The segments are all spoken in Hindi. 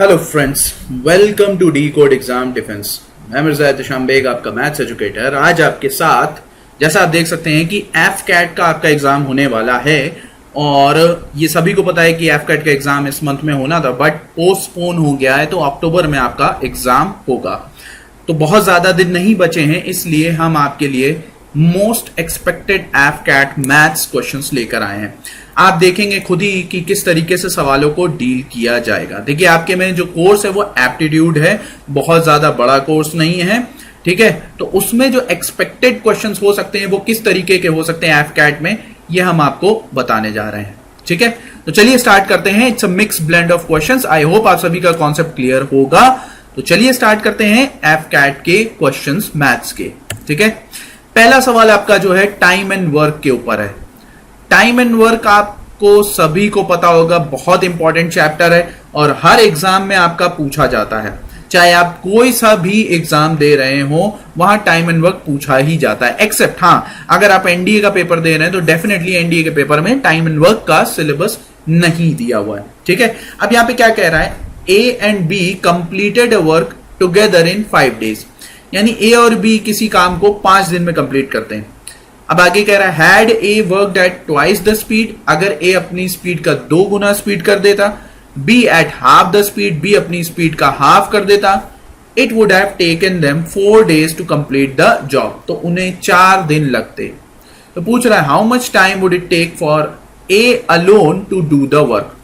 Hello friends, welcome to decode exam defence. मैं मिर्जा एहतशाम बेग, आपका मैथ्स एजुकेटर। आज आपके साथ जैसा आप देख सकते हैं कि एफ कैट का आपका एग्जाम होने वाला है और ये सभी को पता है कि एफ कैट का एग्जाम इस मंथ में होना था बट पोस्टपोन हो गया है, तो अक्टूबर में आपका एग्जाम होगा। तो बहुत ज्यादा दिन नहीं बचे हैं, इसलिए हम आपके लिए most expected AFCAT maths questions लेकर आए हैं। आप देखेंगे खुद ही कि किस तरीके से सवालों को डील किया जाएगा। देखिए, आपके में जो कोर्स है वो एप्टीट्यूड है, बहुत ज्यादा बड़ा कोर्स नहीं है, ठीक है। तो उसमें जो एक्सपेक्टेड क्वेश्चंस हो सकते हैं वो किस तरीके के हो सकते हैं एफ कैट में, ये हम आपको बताने जा रहे हैं, ठीक है। तो चलिए स्टार्ट करते हैं। It's a mix blend of questions. I hope आप सभी का कॉन्सेप्ट क्लियर होगा। तो चलिए स्टार्ट करते हैं एफ कैट के क्वेश्चंस मैथ्स के, ठीक है। पहला सवाल आपका जो है टाइम एंड वर्क के ऊपर है। टाइम एंड वर्क आपको सभी को पता होगा, बहुत इंपॉर्टेंट चैप्टर है और हर एग्जाम में आपका पूछा जाता है। चाहे आप कोई सा भी एग्जाम दे रहे हो, वहां टाइम एंड वर्क पूछा ही जाता है। एक्सेप्ट अगर आप एनडीए का पेपर दे रहे हैं तो डेफिनेटली एनडीए के पेपर में टाइम एंड वर्क का सिलेबस नहीं दिया हुआ है, ठीक है। अब यहां पे क्या कह रहा है, ए and be completed a work together in 5 days, यानी ए और बी किसी काम को 5 दिन में कंप्लीट करते हैं। अब आगे कह रहा है had a work at twice the speed, अगर ए अपनी स्पीड का 2 गुना स्पीड कर देता, B at half the speed, B अपनी स्पीड का हाफ कर देता, it would have taken them 4 days to complete the job, तो उन्हें 4 दिन लगते। तो पूछ रहा है how much time would it take for A alone to do the work.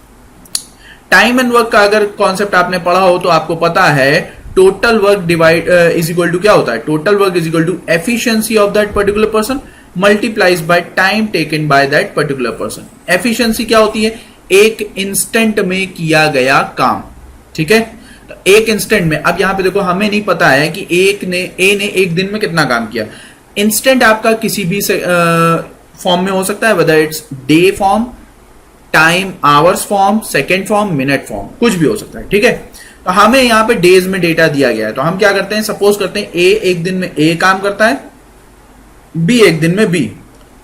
Time and work का अगर कॉन्सेप्ट आपने पढ़ा हो तो आपको पता है total work divide is equal to क्या होता है, total work is equal to efficiency of that particular person multiplies by time taken by that particular person. Efficiency क्या होती है, एक इंस्टेंट में किया गया काम, ठीक है। तो एक इंस्टेंट में, अब यहां पे देखो हमें नहीं पता है कि ए ने एक दिन में कितना काम किया। इंस्टेंट आपका किसी भी फॉर्म में हो सकता है, whether it's day form, time hours form, second form, minute form, कुछ भी हो सकता है, ठीक है। तो हमें यहां पे डेज में डेटा दिया गया है, तो हम क्या करते हैं, सपोज करते हैं ए एक दिन में ए काम करता है, बी एक दिन में बी,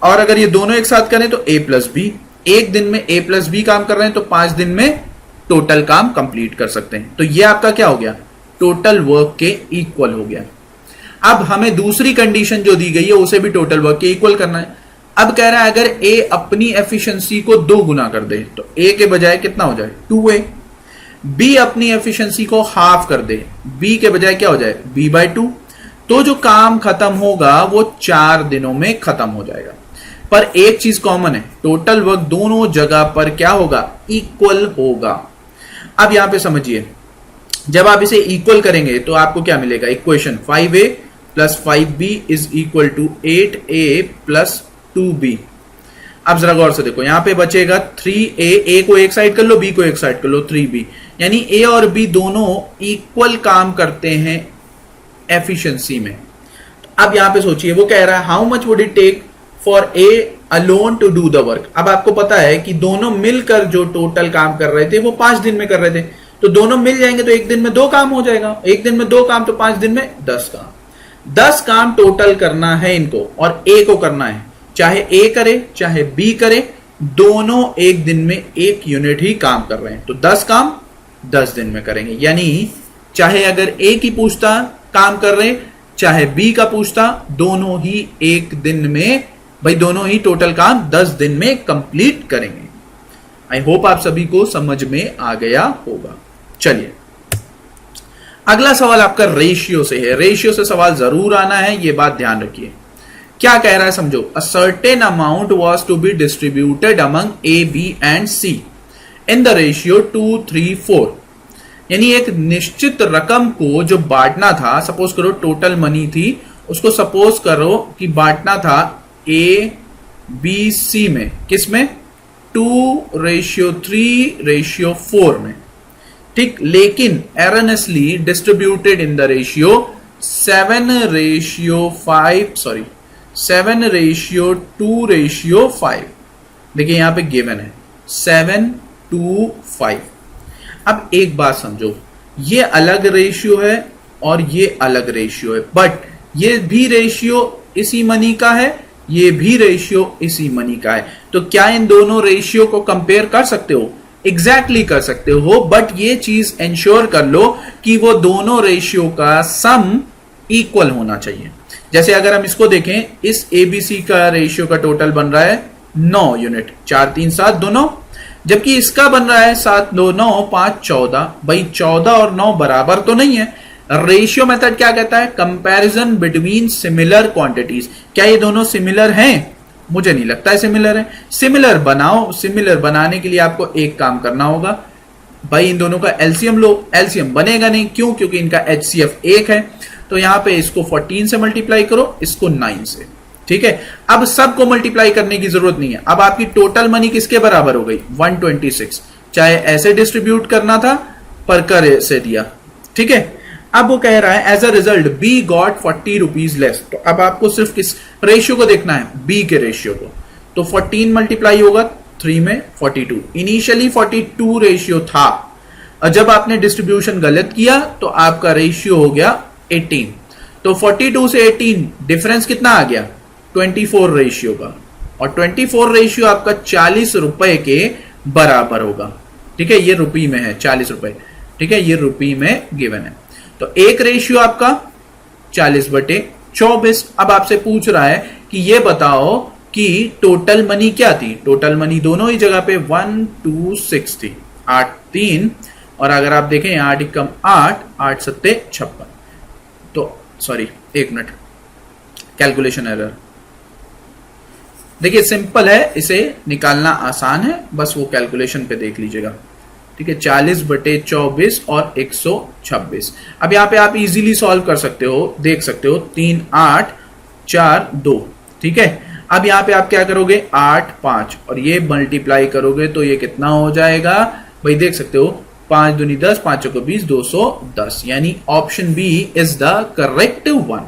और अगर ये दोनों एक साथ करें तो ए प्लस बी, एक दिन में ए प्लस बी काम कर रहे हैं तो 5 दिन में टोटल काम कंप्लीट कर सकते हैं। तो ये आपका क्या हो गया, टोटल वर्क के इक्वल हो गया। अब हमें दूसरी कंडीशन जो दी गई है उसे भी टोटल वर्क के इक्वल करना है। अब कह रहा है अगर ए अपनी एफिशिएंसी को 2 गुना कर दे तो ए के बजाय कितना हो जाए, 2a। बी अपनी एफिशिएंसी को हाफ कर दे, बी के बजाय क्या हो जाए, b/2। तो जो काम खत्म होगा वो 4 दिनों में खत्म हो जाएगा। पर एक चीज कॉमन है, टोटल वर्क दोनों जगह पर क्या होगा, इक्वल होगा। अब यहां पे समझिए, जब आप इसे इक्वल करेंगे तो आपको क्या मिलेगा, equation 5a plus 5b is equal to 8a plus 2b। अब जरा गौर से देखो, यहां पे बचेगा 3a, a को एक साइड कर लो, b को एक साइड कर लो, 3b, यानी a और b दोनों इक्वल काम करते हैं एफिशिएंसी में। अब यहां पे सोचिए, वो कह रहा है how much would it take for A alone to do the work. अब आपको पता है कि दोनों मिलकर जो टोटल काम कर रहे थे वो 5 दिन में कर रहे थे, तो दोनों मिल जाएंगे तो एक दिन में 2 काम हो जाएगा, एक दिन में 2 काम तो 5 दिन में 10 काम। 10 काम टोटल करना है इनको और ए को करना है, चाहे ए करे चाहे बी करे, दोनों एक दिन में 1 यूनिट ही काम कर रहे हैं, तो 10 काम 10 दिन में करेंगे। यानी चाहे अगर ए की पूछता काम कर रहे चाहे बी का पूछता, दोनों ही एक दिन में, भाई दोनों ही टोटल काम 10 दिन में कंप्लीट करेंगे। आई होप आप सभी को समझ में आ गया होगा। चलिए अगला सवाल आपका रेशियो से है। रेशियो से सवाल जरूर आना है, ये बात ध्यान रखिए। क्या कह रहा है समझो, a certain amount was to be distributed among A, B and C in the ratio 2:3:4। यानी एक निश्चित रकम को जो बांटना था, सपोज करो टोटल मनी थी, उसको सपोज करो कि बांटना था ए बी सी में, किसमें, 2:3:4 में, ठीक। लेकिन एरनेसली डिस्ट्रीब्यूटेड इन द रेशियो 7:2:5। देखिए यहां पे गिवन है 7:2:5। अब एक बात समझो, ये अलग रेशियो है और ये अलग रेशियो है, बट ये भी रेशियो इसी मनी का है, ये भी रेशियो इसी मनी का है। तो क्या इन दोनों रेशियो को कंपेयर कर सकते हो, एग्जैक्टली कर सकते हो, बट ये चीज इंश्योर कर लो कि वो दोनों रेशियो का सम इक्वल होना चाहिए। जैसे अगर हम इसको देखें, इस एबीसी का रेशियो का टोटल बन रहा है 9 यूनिट, 4 3 7 2 9, जबकि इसका बन रहा है 7 2 9 5 14। भाई 14 और 9 बराबर तो नहीं है। रेशियो मेथड क्या कहता है? Comparison between similar quantities. क्या ये दोनों सिमिलर हैं? मुझे नहीं लगता है सिमिलर है। सिमिलर बनाओ, सिमिलर बनाने के लिए आपको एक काम करना होगा, भाई इन दोनों का एलसीएम लो। एलसीएम बनेगा नहीं, क्यों? क्योंकि इनका एचसीएफ 1 है। तो यहां पे इसको 14 से मल्टीप्लाई करो, इसको 9 से। ठीक है, अब सबको मल्टीप्लाई करने की जरूरत नहीं है। अब आपकी टोटल मनी किसके बराबर हो गई? 126। चाहे ऐसे डिस्ट्रीब्यूट करना था, पर कर ऐसे दिया। ठीक है, अब वो कह रहा है as a result B got 40 rupees less. तो अब आपको सिर्फ किस रेशियो को देखना है? बी के रेशियो को। तो 14 मल्टीप्लाई होगा 3 में 42। इनिशियली 42 रेशियो था, और जब आपने डिस्ट्रीब्यूशन गलत किया तो आपका रेशियो हो गया 18। तो 42 से 18 डिफरेंस कितना आ गया? 24 रेशियो का। और 24 रेशियो आपका 40 रुपए के बराबर होगा। ठीक है, ये रुपये में है 40 रुपए। ठीक है, ये रुपये में गिवन है। तो एक रेशियो आपका 40/24। अब आपसे पूछ रहा है कि ये बताओ कि टोटल मनी क्या थी? टोटल मनी दोनों ही जगह पे 126 थी, 8 3, और अगर आप देखें 8 एकम 8, 8 सत्ते 56। तो सॉरी, एक मिनट, कैलकुलेशन एरर। देखिए सिंपल है, इसे निकालना आसान है, बस वो कैलकुलेशन पे देख लीजिएगा। ठीक है, 40/24 और 126। अब यहां पे आप इजीली सॉल्व कर सकते हो, देख सकते हो 3 8 4 2। ठीक है, अब यहां पे आप क्या करोगे? 8 5 और ये मल्टीप्लाई करोगे तो ये कितना हो जाएगा? भाई देख सकते हो, 5 दूनी 10, 5 को 20, 210। यानी option B is the correct one.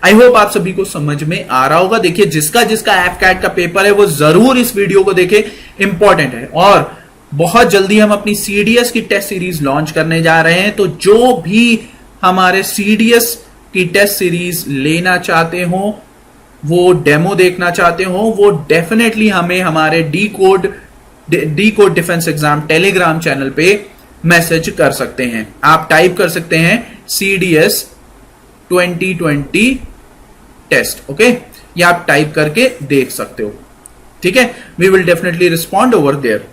I hope आप सभी को समझ में आ रहा होगा। देखिए जिसका एफकैट का पेपर है वो जरूर इस वीडियो को देखे, इंपॉर्टेंट है। और बहुत जल्दी हम अपनी सीडीएस की टेस्ट सीरीज लॉन्च करने जा रहे हैं, तो जो भी हमारे सीडीएस की टेस्ट सीरीज लेना चाहते हो, वो डेमो देखना चाहते हो, वो डेफिनेटली हमें हमारे D code defence exam Telegram channel पे मैसेज कर सकते हैं। आप टाइप कर सकते हैं CDS 2020 टेस्ट, ओके, ये आप टाइप करके देख सकते हो। ठीक है, we will definitely respond over there.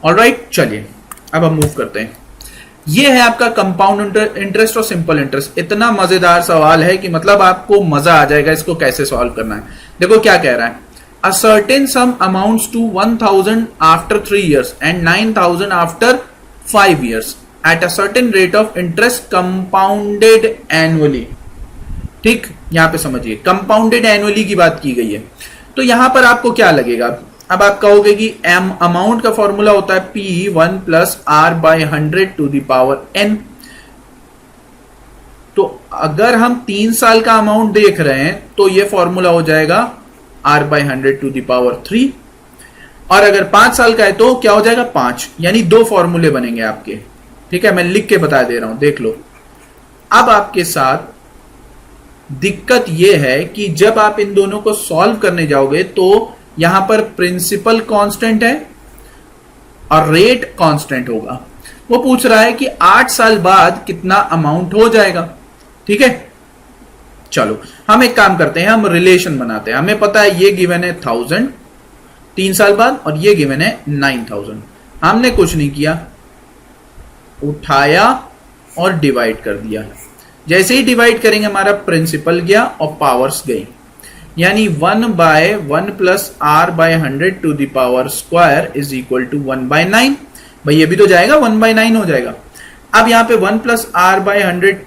Alright, चलिए अब हम मूव करते हैं। ये है आपका कंपाउंड इंटरेस्ट और सिंपल इंटरेस्ट। इतना मजेदार सवाल है कि मतलब आपको मजा आ जाएगा इसको कैसे सॉल्व करना है। देखो क्या कह रहा है, a certain sum amounts to 1000 after 3 years and 9000 after 5 years at a certain rate of interest compounded annually. ठीक, यहां पे समझिए कंपाउंडेड एनुअली की बात की गई है। तो यहां पर आपको क्या लगेगा? अब आप कहोगे कि एम अमाउंट का फॉर्मूला होता है P1 + R/100⁻n। तो अगर हम 3 साल का अमाउंट देख रहे हैं तो ये फॉर्मूला हो जाएगा R/100⁻3, और अगर 5 साल का है तो क्या हो जाएगा? 5। यानी 2 फॉर्मूले बनेंगे आपके। ठीक है, मैं लिख के बता दे रहा हूं, देख लो। अब आपके साथ दिक्कत यह है कि जब आप इन दोनों को सॉल्व करने जाओगे तो यहां पर प्रिंसिपल कांस्टेंट है और रेट कांस्टेंट होगा। वो पूछ रहा है कि 8 साल बाद कितना अमाउंट हो जाएगा। ठीक है, चलो हम एक काम करते हैं, हम रिलेशन बनाते हैं। हमें पता है ये गिवन है 1000 3 साल बाद, और ये गिवन है 9000। हमने कुछ नहीं किया, उठाया और डिवाइड कर दिया। जैसे ही डिवाइड करेंगे हमारा प्रिंसिपल गया और पावर्स गई, यानी 1/1 + R/100⁻² इज इक्वल टू 1/9। भाई ये भी तो जाएगा, 1/9 हो जाएगा। अब यहां पे 1 + R/100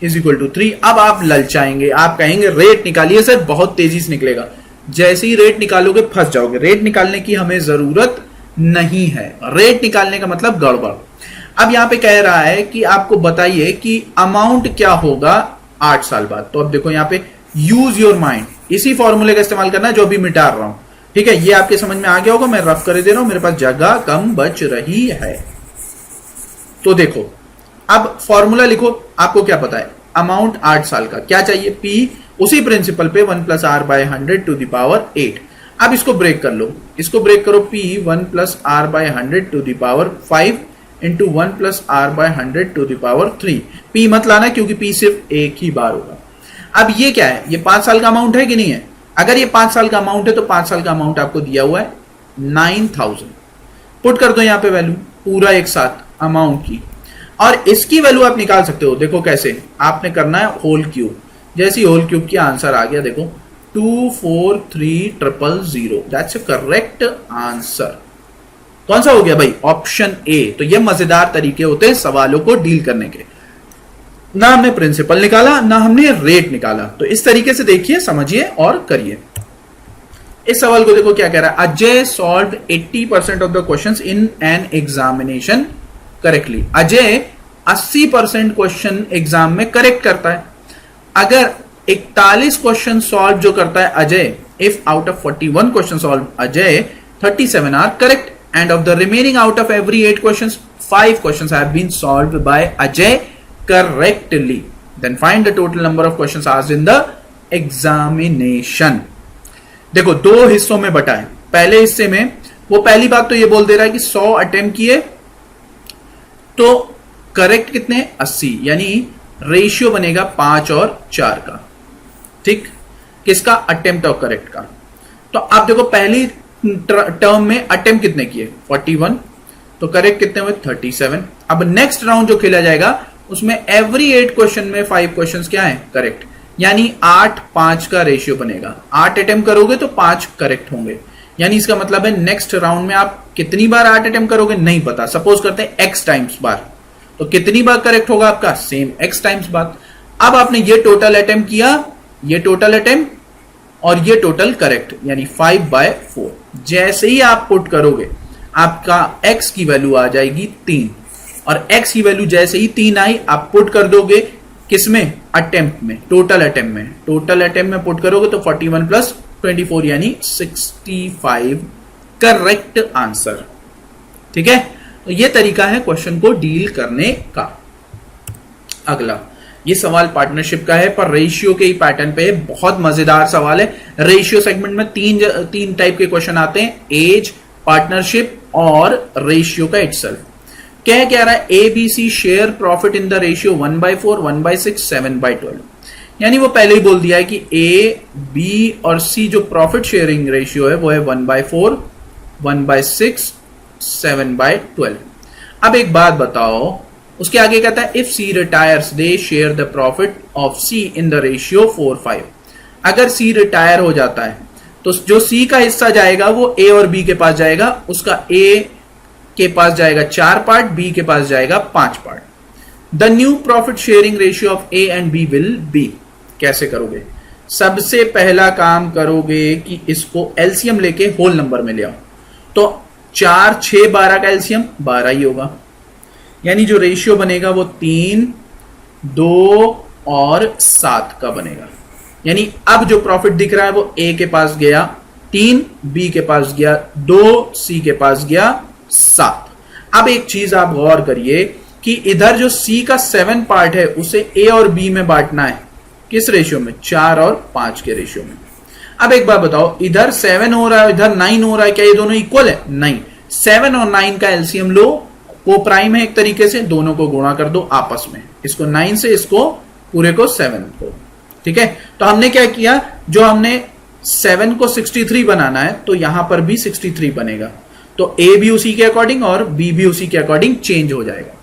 इज इक्वल टू 3। अब आप ललचाएंगे, आप कहेंगे रेट निकालिए सर, बहुत तेजी से निकलेगा। जैसे ही रेट निकालोगे फंस जाओगे। रेट निकालने की हमें जरूरत नहीं है, रेट निकालने का मतलब गड़बड़। अब यहां पे कह रहा है कि आपको बताइए कि अमाउंट क्या होगा 8 साल बाद। तो अब देखो यहां पे यूज योर माइंड, इसी फॉर्मूले का इस्तेमाल करना है जो अभी मिटा रहा हूं। ठीक है, ये आपके समझ में आ गया होगा, मैं रफ कर दे रहा हूं, मेरे पास जगह कम बच रही है। तो देखो अब फॉर्मूला लिखो। आपको क्या पता है? अमाउंट 8 साल का क्या चाहिए? P, उसी प्रिंसिपल पे 1 + R/100⁸। अब इसको ब्रेक कर लो, इसको ब्रेक करो, p 1 plus r by 100 to the power 5 into 1 plus r by 100 to the power 3। p मत लाना क्योंकि p सिर्फ एक ही बार होगा। अब ये क्या है, ये 5 साल का अमाउंट है कि नहीं है? अगर ये 5 साल का अमाउंट है तो 5 साल का अमाउंट आपको दिया हुआ है 9000। पुट कर दो यहां पे वैल्यू पूरा एक साथ अमाउंट की, और इसकी वैल्यू आप निकाल सकते हो। देखो कैसे, आपने करना है होल क्यूब। जैसे ही होल क्यूब की आंसर आ गया, देखो 243000, दैट्स अ करेक्ट आंसर। कौन सा हो गया भाई? Option A. तो ये मजेदार तरीके होते हैं सवालों को डील करने के। ना हमने प्रिंसिपल निकाला, ना हमने रेट निकाला। तो इस तरीके से देखिए, समझिए और करिए। इस सवाल को देखो क्या कह रहा है, Ajay solve 80% of the questions in an examination correctly. Ajay 80% question exam में करेक्ट करता है। अगर 41 क्वेश्चन सॉल्व जो करता है Ajay, if out of 41 question solve Ajay 37 are correct, and of the remaining out of every 8 questions 5 questions have been solved by Ajay correctly, then find the total number of questions asked in the examination. देखो 2 हिस्सों में बटा है। पहले हिस्से में वो पहली बात तो ये बोल दे रहा है कि 100 अटेम्प्ट किए तो करेक्ट कितने, 80, यानी रेशियो बनेगा 5 और 4 का। ठीक, किसका? अटेम्प्ट और करेक्ट का। तो आप देखो पहली टर्म में अटेम्प्ट कितने किए, 41, तो करेक्ट कितने हुए, 37। अब नेक्स्ट राउंड जो खेला जाएगा उसमें एवरी 8 क्वेश्चन में 5 क्वेश्चंस क्या है, करेक्ट, यानी 8-5 का रेशियो बनेगा। 8 अटेम्प्ट करोगे तो 5 करेक्ट होंगे, यानी इसका मतलब है नेक्स्ट राउंड में आप कितनी बार 8 अटेम्प्ट करोगे नहीं पता। सपोज करते हैं x टाइम्स बार, तो कितनी बार करेक्ट होगा आपका, सेम x टाइम्स बार। अब आपने ये टोटल अटेम्प्ट किया, ये टोटल अटेम्प्ट और ये टोटल करेक्ट, यानी 5/4। जैसे ही आप पुट करोगे आपका x की वैल्यू आ जाएगी 3, और x की वैल्यू जैसे ही 3 आई आप पुट कर दोगे किसमें, अटेम्प्ट में, टोटल अटेम्प्ट में। टोटल अटेम्प्ट में पुट करोगे तो 41 प्लस 24 यानी 65 करेक्ट आंसर। ठीक है, तो ये तरीका है क्वेश्चन को डील करने का। अगला ये सवाल पार्टनरशिप का है पर रेशियो के ही पैटर्न पे है। बहुत मजेदार सवाल है। रेशियो सेगमेंट में तीन टाइप के क्वेश्चन आते हैं, एज, पार्टनरशिप और रेशियो का इटसेल्फ। क्या रहा है, A B C share profit in the ratio 1/4, 1/6, 7/12। यानी वो पहले ही बोल दिया है कि ए बी और सी जो प्रॉफिट शेयरिंग रेशियो है वो है 1/4, 1/6, 7/12। अब एक बात बताओ, उसके आगे कहता है if C retires they share the profit of C in the ratio 4/5। अगर सी रिटायर हो जाता है तो जो सी का हिस्सा जाएगा वो ए और बी के पास जाएगा। उसका ए के पास जाएगा 4 पार्ट, बी के पास जाएगा 5 part. The new profit sharing ratio of A and B will be. कैसे करोगे? सबसे पहला काम करोगे कि इसको एलसीएम लेके होल नंबर में ले आओ। तो 4, 6, 12 का एलसीएम 12 ही होगा, यानी जो रेशियो बनेगा वो 3, 2 और 7 का बनेगा। यानी अब जो प्रॉफिट दिख रहा है वो ए के पास गया 3, बी के पास गया 2, सी के पास गया 7। अब एक चीज आप गौर करिए कि इधर जो सी का 7 पार्ट है उसे ए और बी में बांटना है। किस रेशियो में? 4 और 5 के रेशियो में। अब एक बात बताओ, इधर 7 हो रहा है, इधर 9 हो रहा है, क्या ये दोनों इक्वल है? नहीं। 7 और 9 का एलसीएम लो, वो प्राइम है एक तरीके से, दोनों को गुणा कर दो आपस में, इसको 9 से, इसको पूरे को 7 को। ठीक है, तो हमने क्या किया, जो हमने 7 को 63 बनाना है तो यहां पर भी 63 बनेगा। तो ए भी उसी के अकॉर्डिंग और बी भी उसी के अकॉर्डिंग चेंज हो जाएगा।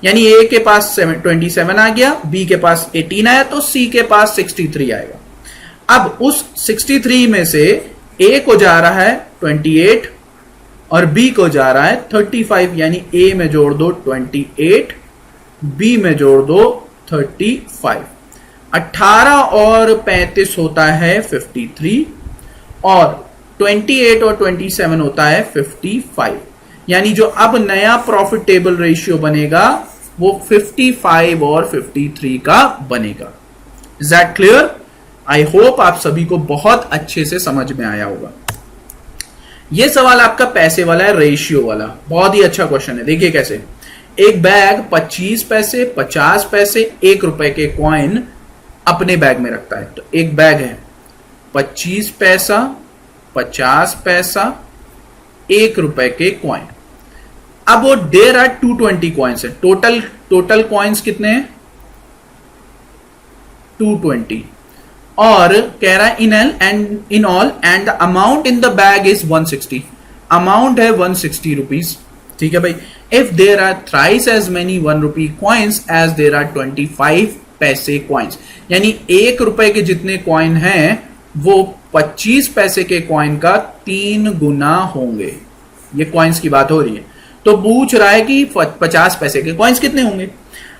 यानी ए के पास 27 आ गया, बी के पास 18 आया, तो सी के पास 63 आएगा। अब उस 63 में से ए को जा रहा है 28 और बी को जा रहा है 35, यानी ए में जोड़ दो 28, बी में जोड़ दो 35। 18 और 35 होता है 53 और 28 और 27 होता है 55। यानी जो अब नया प्रॉफिट टेबल रेशियो बनेगा वो 55 और 53 का बनेगा। Is that clear? I hope आप सभी को बहुत अच्छे से समझ में आया होगा। यह सवाल आपका पैसे वाला है, रेशियो वाला। बहुत ही अच्छा क्वेश्चन है। देखिए कैसे, एक बैग 25 पैसे, 50 पैसे, 1 रुपए के कॉइन अपने बैग में रखता है। तो एक बैग है 25 पैसा, 50 पैसा 1 रुपए के कॉइन। अब वो देर आर 220 कॉइन्स है, टोटल कॉइन्स कितने हैं 220, और कह रहा है in all and the amount in the bag is 160, amount है 160 रुपीज। ठीक है भाई, if there are thrice as many 1 rupee coins as there are 25 paise coins, यानी 1 रुपए के जितने कॉइन हैं वो 25 पैसे के कॉइन का 3 गुना होंगे। ये कॉइन्स की बात हो रही है, तो पूछ रहा है कि 50 पैसे के कॉइन्स कितने होंगे।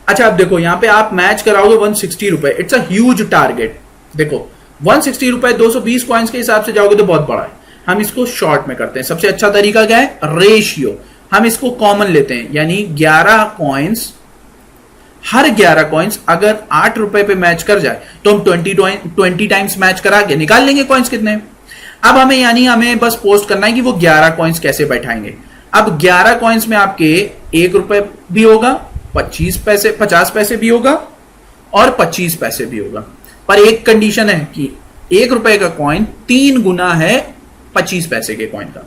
अच्छा, अब देखो यहां पे आप मैच कराओगे 160 रुपए, इट्स अ ह्यूज टारगेट। देखो 160 रुपए 220 कॉइन्स के हिसाब से जाओगे तो बहुत बड़ा है, हम इसको शॉर्ट में करते हैं। सबसे अच्छा तरीका क्या है, रेशियो। हम इसको कॉमन लेते हैं, यानी 11 कॉइन्स, हर 11 कॉइन्स अगर 8 रुपए पे मैच कर जाए तो हम 20 टाइम्स मैच करा के निकाल लेंगे कॉइन्स कितने। अब हमें बस पोस्ट करना है कि वो 11 कॉइन्स कैसे बैठाएंगे। अब 11 कॉइन्स में आपके 1 रुपए भी होगा, 50 पैसे भी होगा और 25 पैसे भी होगा, पर एक कंडीशन है कि 1 रुपए का कॉइन 3 गुना है 25 पैसे के कॉइन का।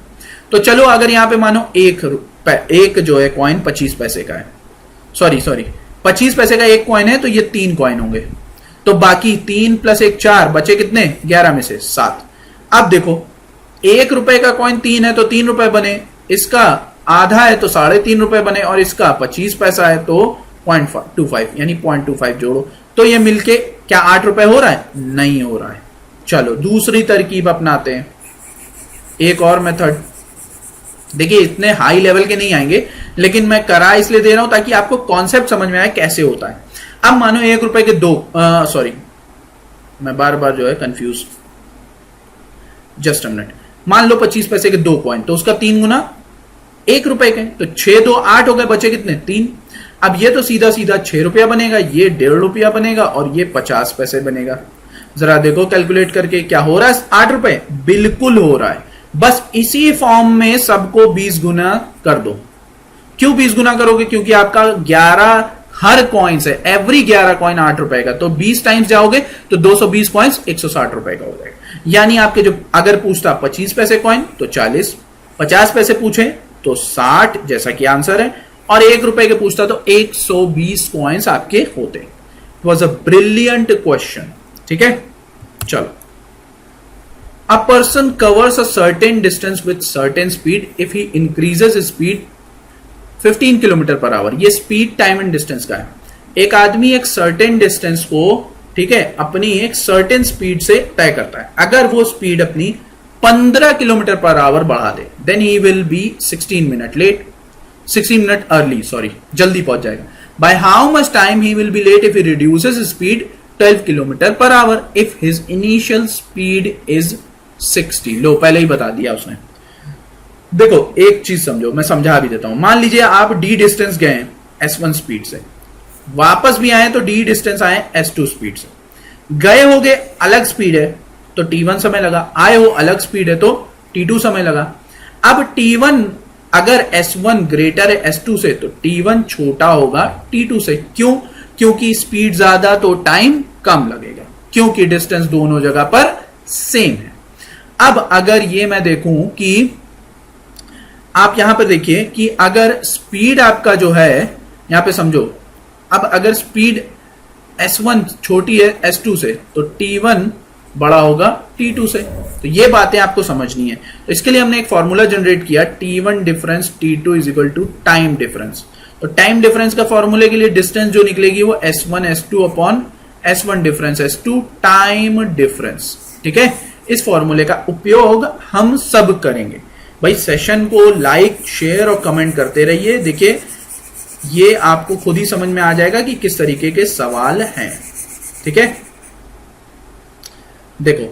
तो चलो अगर यहां पे मानो एक जो है कॉइन 25 पैसे का है, सॉरी 25 पैसे का एक कॉइन है, तो ये 3 कॉइन होंगे, तो बाकी 3 + 1 4 बचे कितने, 11 में से 7। अब देखो 1 रुपए का कॉइन 3 है तो 3 रुपए बने, इसका आधा है तो 3.5 रुपए बने, और इसका 25 पैसा है तो 0.25, यानी 0.25 जोड़ो तो ये मिलके क्या 8 रुपए हो रहा है, नहीं हो रहा है। चलो दूसरी तरकीब अपनाते हैं, एक और मेथड। देखिए इतने हाई लेवल के नहीं आएंगे, लेकिन मैं करा इसलिए दे रहा हूं ताकि आपको कॉन्सेप्ट समझ में आए कैसे होता है। अब मानो 1 रुपए के मैं बार बार जो है कंफ्यूज, जस्ट अ मिनट। मान लो 25 पैसे के 2 कॉइन, तो उसका 3 गुना 1 रुपए के, तो 6 2 8 हो गए, बचे कितने 3। अब ये तो सीधा 6 रुपया बनेगा, ये 1.5 रुपया बनेगा और ये 50 पैसे बनेगा। जरा देखो कैलकुलेट करके क्या हो रहा है, 8 रुपए बिल्कुल हो रहा है। बस इसी फॉर्म में सबको 20 गुना कर दो। क्यों 20 गुना करोगे, क्योंकि आपका 11 हर कॉइन्स है, एवरी 11 कॉइन 8 रुपए का, तो 20 टाइम्स जाओगे तो 220 कॉइन्स 160 रुपए का हो जाएगा। यानी आपके जो अगर पूछता 25 पैसे कॉइन तो 40, 50 पैसे पूछे तो 60 जैसा कि आंसर है, और 1 रुपए के पूछता तो 120 कॉइन्स आपके होते। It was a brilliant question. ठीक है, चलो। A person covers a certain distance with certain speed if he increases his speed 15 kilometre per our. ये स्पीड, टाइम एंड डिस्टेंस का है। एक आदमी एक सर्टेन डिस्टेंस को, ठीक है, अपनी एक सर्टेन स्पीड से तय करता है। अगर वो स्पीड अपनी 15 किलोमीटर पर आवर बढ़ा दे, then he will be 16 minute early, जल्दी पहुंच जाएगा। By how much time he will be late if he reduces speed 12 kilometre per hour if his initial speed is 60। लो पहले ही बता दिया उसने। देखो एक चीज समझो, मैं समझा भी देता हूं। मान लीजिए आप d डिस्टेंस गए S1 स्पीड से, वापस भी आए तो d डिस्टेंस आए S2 स्पीड से। गए हो गए अलग स्पीड है तो T1 समय लगा, आए हो अलग स्पीड है तो T2 समय लगा। अब T1 अगर S1 ग्रेटर है S2 से तो T1 छोटा होगा T2 से। क्यों? क्योंकि स्पीड ज्यादा तो टाइम कम लगेगा, क्योंकि डिस्टेंस दोनों जगह पर सेम है। अब अगर ये मैं देखूं कि आप यहां पर देखिए कि अगर स्पीड आपका जो है, यहां पे समझो, अब अगर स्पीड S1 छोटी है S2 से तो T1 बड़ा होगा T2 से। तो ये बातें आपको समझनी है। तो इसके लिए हमने एक फॉर्मूला जनरेट किया, T1 difference T2 is equal to time difference. तो टाइम डिफरेंस का फॉर्मूले के लिए डिस्टेंस जो निकलेगी वो S1 S2 upon S1 difference S2 time difference. ठीक है, इस फॉर्मूले का उपयोग हम सब करेंगे। भाई सेशन को लाइक, शेयर और कमेंट करते रहिए। देखिए ये आपको खुद ही समझ में आ जाएगा कि किस तरीके के सवाल हैं। ठीक है, देखो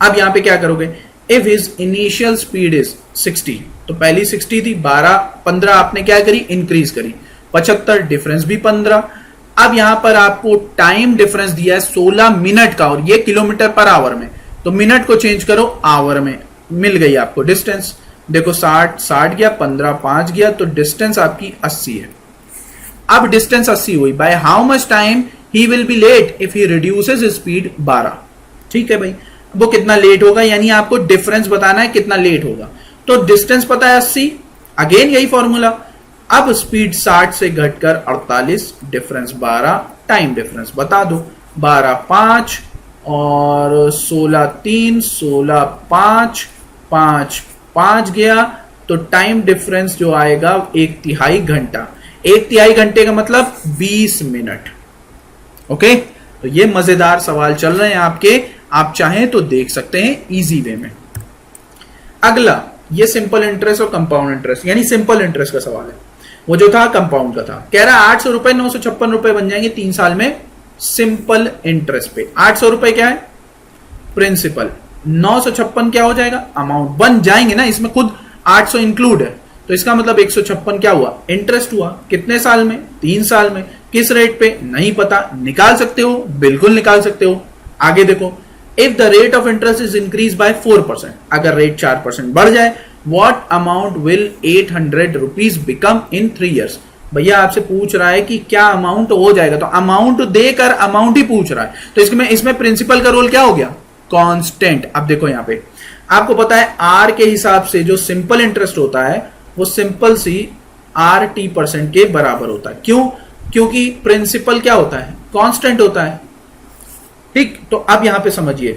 अब यहां पे क्या करोगे, if his initial speed is 60, तो पहली 60 थी, 15 आपने क्या करी, इंक्रीज करी, 75, डिफरेंस भी 15। अब यहां पर आपको टाइम डिफरेंस दिया है 16 मिनट का, और ये किलोमीटर पर आवर में, तो मिनट को चेंज करो आवर में, मिल गई आपको डिस्टेंस। देखो 60 गया, 15 5 गया, तो डिस्टेंस आपकी 80 है। अब डिस्टेंस 80 हुई, by how much time he will be late if he reduces speed 12। ठीक है भाई, वो कितना लेट होगा, यानी आपको डिफरेंस बताना है कितना लेट होगा। तो डिस्टेंस पता है 80, अगेन यही फॉर्मूला। अब स्पीड 60 से घटकर 48, डिफरेंस 12, टाइम डिफरेंस बता दो। 12 5 और 16 3, 16 5, 5 5 गया, तो टाइम डिफरेंस जो आएगा 1/3 घंटा। 1/3 घंटे का मतलब 20 मिनट। ओके, तो ये मजेदार सवाल चल रहे हैं आपके, आप चाहें तो देख सकते हैं इजी वे में। अगला, ये सिंपल इंटरेस्ट और कंपाउंड इंटरेस्ट, यानी सिंपल इंटरेस्ट का सवाल है। वो जो था कंपाउंड का था, कह रहा है 800 रुपए 956 रुपए बन जाएंगे 3 साल में सिंपल इंटरेस्ट पे। 800 रुपए क्या है? प्रिंसिपल। 956 क्या हो जाएगा? अमाउंट। बन जाएंगे ना, इसमें खुद 800 इंक्लूड है, तो इसका मतलब 156 क्या हुआ? इंटरेस्ट हुआ। कितने साल में? 3 साल में। किस रेट पे? नहीं पता। निकाल सकते हो, बिल्कुल निकाल सकते हो। आगे देखो, if the rate of interest is increase by 4%, अगर रेट 4% बढ़ जाए, what amount will 800 rupees become in 3 years. भैया आपसे पूछ रहा है कि क्या अमाउंट हो जाएगा, तो अमाउंट देकर अमाउंट ही पूछ रहा है, तो इसमें प्रिंसिपल का रोल क्या हो गया? कांस्टेंट। अब देखो यहां पे आपको पता है आर के हिसाब से जो सिंपल इंटरेस्ट होता है वो सिंपल सी RT% के बराबर होता है। क्यों? क्योंकि प्रिंसिपल क्या होता है? कांस्टेंट होता है। ठीक, तो अब यहां पे समझिए,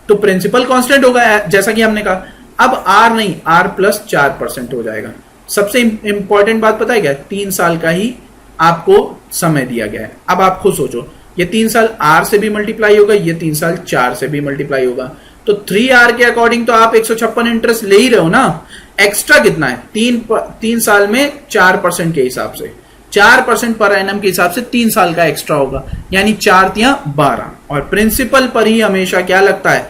तो प्रिंसिपल कांस्टेंट होगा जैसा कि हमने कहा। अब R नहीं, R+4% हो जाएगा। सबसे इंपॉर्टेंट बात पता है क्या? 3 साल का ही आपको समय दिया गया है। अब आप खुद सोचो, ये 3 साल R से भी मल्टीप्लाई होगा, ये 3 साल 4 से भी मल्टीप्लाई होगा, तो 3R के अकॉर्डिंग तो आप 156 इंटरेस्ट ले ही रहे हो ना। एक्स्ट्रा कितना है? 3 साल में 4% के हिसाब से, 4% पर एनम के हिसाब से 3 साल का एक्स्ट्रा होगा, यानी 4 तियां 12। और प्रिंसिपल पर ही हमेशा क्या लगता है?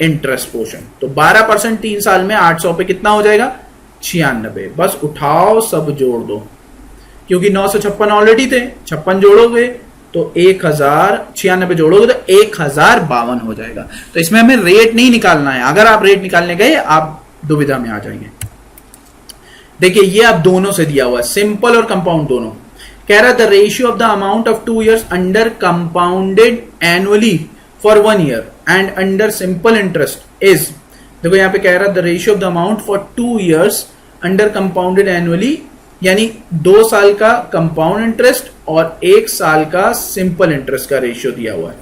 Interest portion. तो 12% 3 साल में 800 पे कितना हो जाएगा? 96। बस उठाओ, सब जोड़ दो, क्योंकि 956 ऑलरेडी थे, 56 जोड़ोगे तो 1000, 96 जोड़ोगे तो 1052 हो जाएगा। तो इसमें हमें रेट नहीं निकालना है। अगर आप रेट निकालने गए आप दुविधा में आ जाएंगे। देखिए, ये आप दोनों से दिया हुआ है, सिंपल और कंपाउंड दोनों। कह रहा है the ratio of the amount of 2 years under compounded annually for 1 year and under simple interest is. देखो यहां पे कह रहा है the ratio of the amount for 2 years under compounded annually, यानी 2 साल का कंपाउंड इंटरेस्ट और 1 साल का सिंपल इंटरेस्ट का रेशियो दिया हुआ है।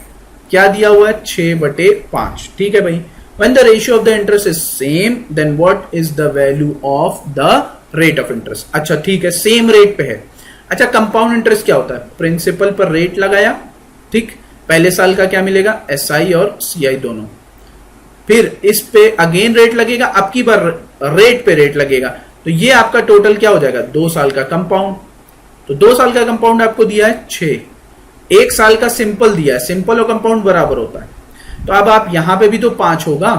क्या दिया हुआ है? 6/5। ठीक है भाई। When the ratio of the interest is same, then what is the value of the rate of interest? अच्छा ठीक है, सेम रेट पे है। अच्छा, कंपाउंड इंटरेस्ट क्या होता है? प्रिंसिपल पर रेट लगाया, ठीक, पहले साल का क्या मिलेगा? SI और CI दोनों, फिर इस पे अगेन रेट लगेगा, अब की बार रेट पे रेट लगेगा, तो ये आपका टोटल क्या हो जाएगा? 2 साल का कंपाउंड। तो 2 साल का कंपाउंड आपको दिया है 6, 1 साल का सिंपल दिया है, सिंपल और कंपाउंड बराबर होता है। तो अब आप यहां पे भी तो 5 होगा,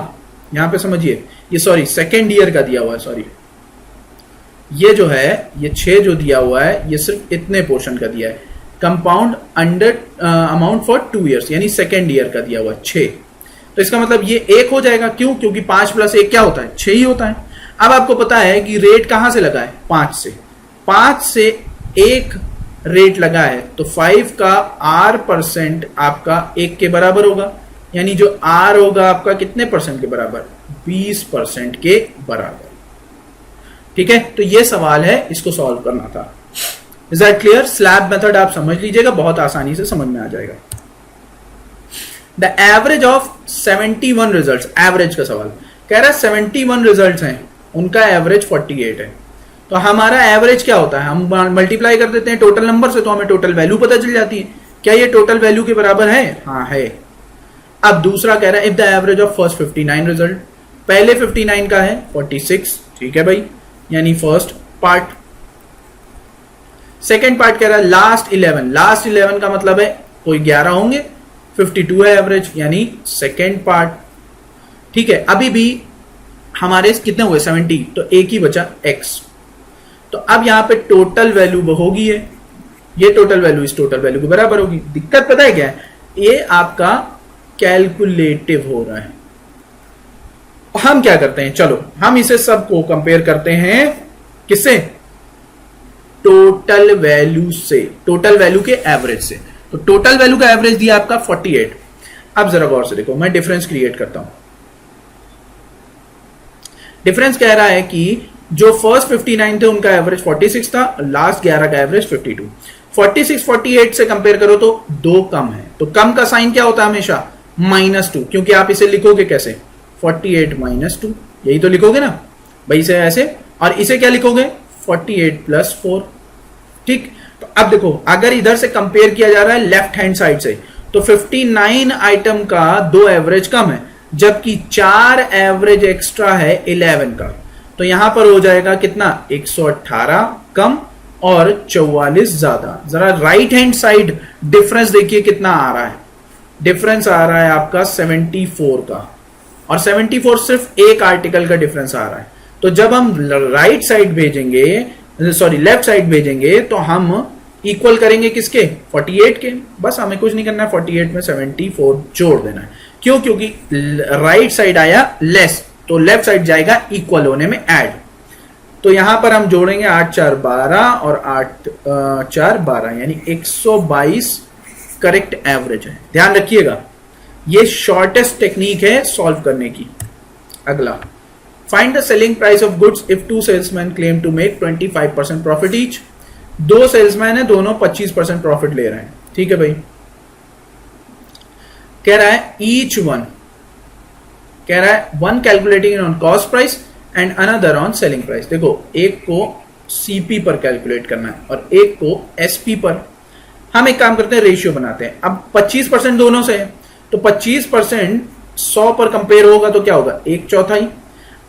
यहां पे समझिए, ये सॉरी सेकेंड ईयर का दिया हुआ है, सॉरी ये जो है, ये 6 जो दिया हुआ है ये सिर्फ इतने पोर्शन का दिया है। Compound under amount for 2 years, यानी सेकेंड ईयर का दिया हुआ है 6, तो इसका मतलब ये 1 हो जाएगा। क्यों? क्योंकि 5 + 1 क्या होता है? 6 ही होता है। अब आपको पता है कि रेट कहां से लगा है? 5 से 1 रेट लगा है, तो 5 का R% आपका 1 के बराबर होगा, यानी जो R होगा आपका कितने % के बराबर? 20% के बराबर। ठीक है, तो ये सवाल है, इसको सॉल्व करना था। Is that clear? Slab method आप समझ लीजिएगा, बहुत आसानी से समझ में आ जाएगा। The average of 71 results, average का सवाल कह रहा है 71 रिजल्ट्स हैं, उनका एवरेज 48 है। तो हमारा एवरेज क्या होता है? हम मल्टीप्लाई कर देते हैं टोटल नंबर से, तो हमें टोटल वैल्यू पता चल जाती है। क्या ये टोटल वैल्यू के बराबर है? हाँ है। अब दूसरा कह रहा है if the average of first 59 result, पहले 59 का है 46, ठीक है भाई, यानी फर्स्ट पार्ट। सेकेंड पार्ट कह रहा है लास्ट 11, लास्ट 11 का मतलब है कोई 11 होंगे, 52 है एवरेज, यानी सेकेंड पार्ट। ठीक है, अभी भी हमारे कितने हुए? 70, तो एक ही बचा x। तो अब यहां पे टोटल वैल्यू होगी है, ये टोटल वैल्यू इस टोटल वैल्यू के बराबर होगी। दिक्कत पता है क्या है? ये आपका कैलकुलेटिव हो रहा है। हम क्या करते हैं? चलो हम इसे सबको कंपेयर करते हैं किससे? टोटल वैल्यू से, टोटल वैल्यू के एवरेज से। तो टोटल वैल्यू का एवरेज दिया आपका 48। अब जरा गौर से देखो, मैं डिफरेंस क्रिएट करता हूं। डिफरेंस कह रहा है कि जो फर्स्ट 59 थे उनका एवरेज 46 था, लास्ट 11 का एवरेज 52। 46 48 से कंपेयर करो तो 2 कम है, तो कम का साइन क्या होता है हमेशा? -2, क्योंकि आप इसे लिखोगे कैसे? 48 - 2, यही तो लिखोगे ना भाई, इसे ऐसे, और इसे क्या लिखोगे? 48 + 4। ठीक, तो अब देखो, अगर इधर से कंपेयर किया जा रहा है लेफ्ट हैंड साइड से, तो 59 आइटम का 2 एवरेज कम है, जबकि 4 एवरेज एक्स्ट्रा है 11 का। तो यहां पर हो जाएगा कितना? 118 कम और 44 ज्यादा। जरा राइट हैंड साइड डिफरेंस देखिए कितना आ रहा है। डिफरेंस आ रहा है आपका 74 का, और 74 सिर्फ एक आर्टिकल का डिफरेंस आ रहा है। तो जब हम राइट साइड भेजेंगे, सॉरी लेफ्ट साइड भेजेंगे, तो हम इक्वल करेंगे किसके? 48 के। बस हमें कुछ नहीं करना है, 48 में 74 जोड़ देना है। क्यों? क्योंकि राइट साइड आया लेस, तो लेफ्ट साइड जाएगा इक्वल होने में ऐड। तो यहां पर हम जोड़ेंगे 8 4 12 और 8 4 12, यानी 122 करेक्ट एवरेज है। ध्यान रखिएगा, ये शॉर्टेस्ट टेक्निक है सॉल्व करने की। अगला, find the selling price of goods if 2 salesman claim to make 25% profit each. 2 salesman है, दोनों 25% प्रॉफिट ले रहे हैं। ठीक है भाई, कह रहा है ईच वन, कह रहा है one calculating on cost price and another on selling price. देखो, एक को सीपी पर कैलकुलेट करना है और एक को एसपी पर। हम एक काम करते हैं, रेशियो बनाते हैं। अब 25% दोनों से है, तो 25% 100 पर कंपेयर होगा तो क्या होगा? 1/4।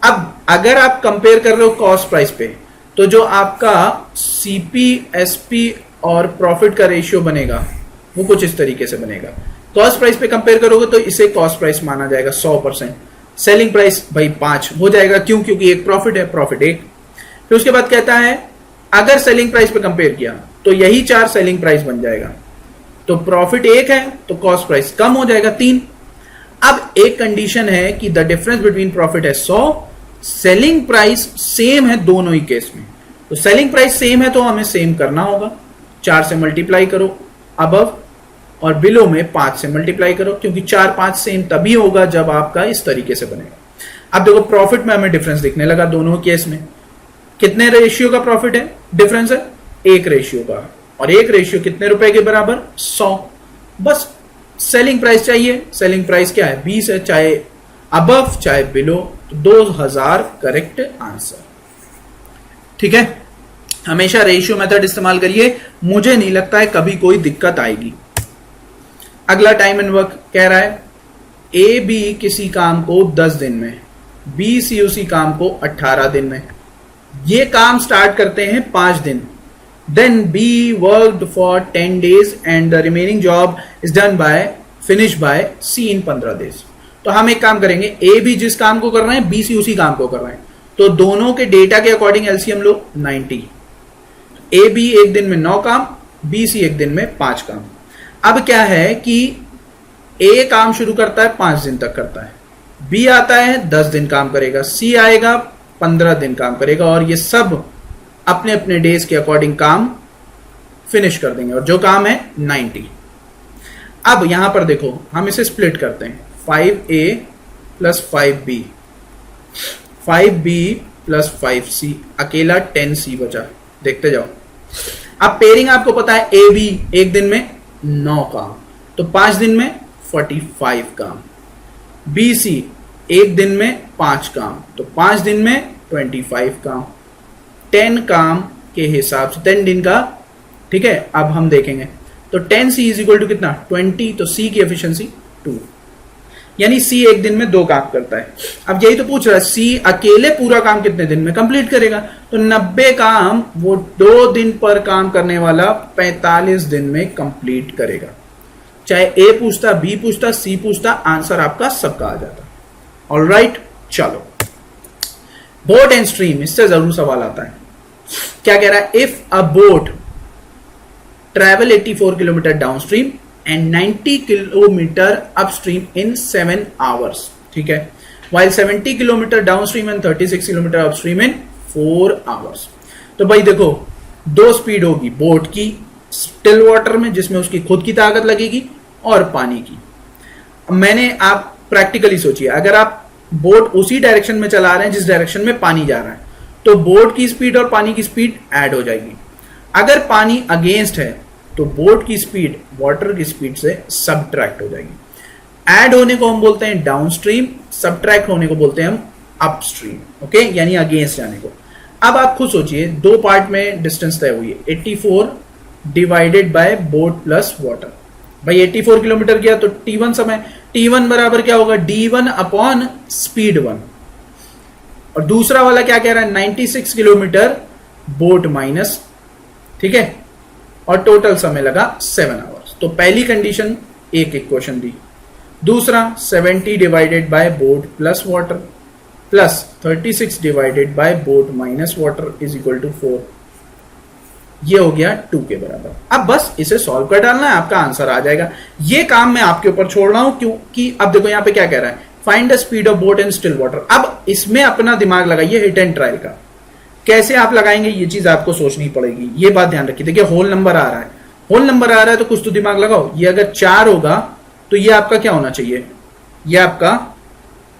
अब अगर आप कंपेयर कर रहे हो कॉस्ट प्राइस पे, तो जो आपका सीपी एसपी और प्रॉफिट का रेशियो बनेगा वो कुछ इस तरीके से बनेगा। कॉस्ट प्राइस पे कंपेयर करोगे तो इसे कॉस्ट प्राइस माना जाएगा 100%। सेलिंग प्राइस भाई 5 हो जाएगा, क्यों? क्योंकि एक प्रॉफिट है, प्रॉफिट 1। फिर उसके बाद कहता है अगर सेलिंग प्राइस पे कंपेयर किया तो यही 4 सेलिंग प्राइस बन जाएगा, तो प्रॉफिट 1 है तो कॉस्ट प्राइस कम हो जाएगा 3। अब एक कंडीशन है कि द डिफरेंस बिटवीन प्रॉफिट है 100, सेलिंग प्राइस सेम है दोनों ही केस में। तो सेलिंग प्राइस सेम है तो हमें सेम करना होगा, 4 से मल्टीप्लाई करो अबव, और बिलो में 5 से मल्टीप्लाई करो, क्योंकि 4 5 सेम तभी होगा जब आपका इस तरीके से बनेगा। अब देखो, प्रॉफिट में हमें डिफरेंस दिखने लगा दोनों केस में। कितने रेशियो का प्रॉफिट है? डिफरेंस है 1 रेशियो का, और 1 रेशियो कितने रुपए के बराबर? 100। बस सेलिंग प्राइस चाहिए। सेलिंग प्राइस क्या है? 20 है, चाहे अबव चाहे बिलो, तो 2000 करेक्ट आंसर। ठीक है, हमेशा रेशियो मेथड इस्तेमाल करिए, मुझे नहीं लगता है कभी कोई दिक्कत आएगी। अगला, टाइम एंड वर्क कह रहा है ए बी किसी काम को 10 दिन में, बी सी उसी काम को 18 दिन में। ये काम स्टार्ट करते हैं 5 दिन, then B worked for 10 days and the remaining job is done by finish by C in 15 days। तो हम एक काम करेंगे, ए बी जिस काम को कर रहे हैं, बी सी उसी काम को कर रहे हैं, तो दोनों के डेटा के अकॉर्डिंग एलसीएम लो 90। ए बी एक दिन में 9 काम, बी सी एक दिन में 5 काम। अब क्या है कि ए काम शुरू करता है 5 दिन तक करता है, बी आता है 10 दिन काम करेगा, सी आएगा 15 दिन काम करेगा, और ये सब अपने अपने डेज के अकॉर्डिंग काम फिनिश कर देंगे, और जो काम है 90। अब यहां पर देखो, हम इसे स्प्लिट करते हैं, 5A + 5B, 5B + 5C, अकेला 10C बचा। देखते जाओ। अब पेयरिंग आपको पता है, ए बी एक दिन में 9 काम, तो 5 दिन में 45 काम। बी सी एक दिन में 5 काम, तो 5 दिन में 25 काम। 10 काम के हिसाब से 10 दिन का, ठीक है। अब हम देखेंगे तो 10C = कितना? 20, तो C की एफिशिएंसी 2, यानी C एक दिन में 2 काम करता है। अब यही तो पूछ रहा है, C अकेले पूरा काम कितने दिन में कंप्लीट करेगा? तो 90 काम वो 2 दिन पर काम करने वाला 45 दिन में कंप्लीट करेगा। चाहे A पूछता, B पूछता, C पूछता, आंसर आपका सबका आ जाता। ऑलराइट, चलो, बोट एंड स्ट्रीम, इससे जरूर सवाल आता है। क्या कह रहा है? If a boat travel 84 kilometre down stream and 90 kilometre upstream in 7 hours, ठीक है, while 70 kilometre down stream and 36 kilometre upstream in 4 hours। तो भाई देखो, 2 स्पीड होगी बोट की, स्टिल वाटर में जिसमें उसकी खुद की ताकत लगेगी, और पानी की। मैंने आप प्रैक्टिकली सोचिए, अगर आप बोट उसी डायरेक्शन में चला रहे हैं जिस डायरेक्शन में पानी जा रहा है, तो बोट की स्पीड और पानी की स्पीड ऐड हो जाएगी। अगर पानी अगेंस्ट है तो बोट की स्पीड वाटर की स्पीड से सबट्रैक्ट हो जाएगी। ऐड होने को हम बोलते हैं डाउनस्ट्रीम, सबट्रैक्ट होने को बोलते हैं हम अपस्ट्रीम। ओके, यानी अगेंस्ट जाने को। अब आप खुद सोचिए, दो पार्ट में डिस्टेंस तय हुई है, 84 divided by boat plus water. भाई 84 किलोमीटर गया तो T1 समय, T1 बराबर क्या होगा, D1 अपॉन स्पीड 1। और दूसरा वाला क्या कह रहा है, 96 किलोमीटर बोट माइनस, ठीक है, और टोटल समय लगा 7 आवर्स। तो पहली कंडीशन एक इक्वेशन दी, दूसरा 70 divided by boat plus water plus 36 divided by boat minus water is equal to 4। ये हो गया 2 के बराबर। अब बस इसे सॉल्व कर डालना है, आपका आंसर आ जाएगा। ये काम मैं आपके ऊपर छोड़ रहा हूं, क्योंकि अब देखो यहां पे क्या कह रहा है, find the speed of boat in still water. अब इसमें अपना दिमाग लगाइए, हिट एंड ट्रायल का कैसे आप लगाएंगे, ये चीज आपको सोचनी पड़ेगी। ये बात ध्यान रखिए। देखिए होल नंबर आ रहा है, होल नंबर आ रहा है तो कुछ तो दिमाग लगाओ। ये अगर 4 होगा तो ये आपका क्या होना चाहिए, ये आपका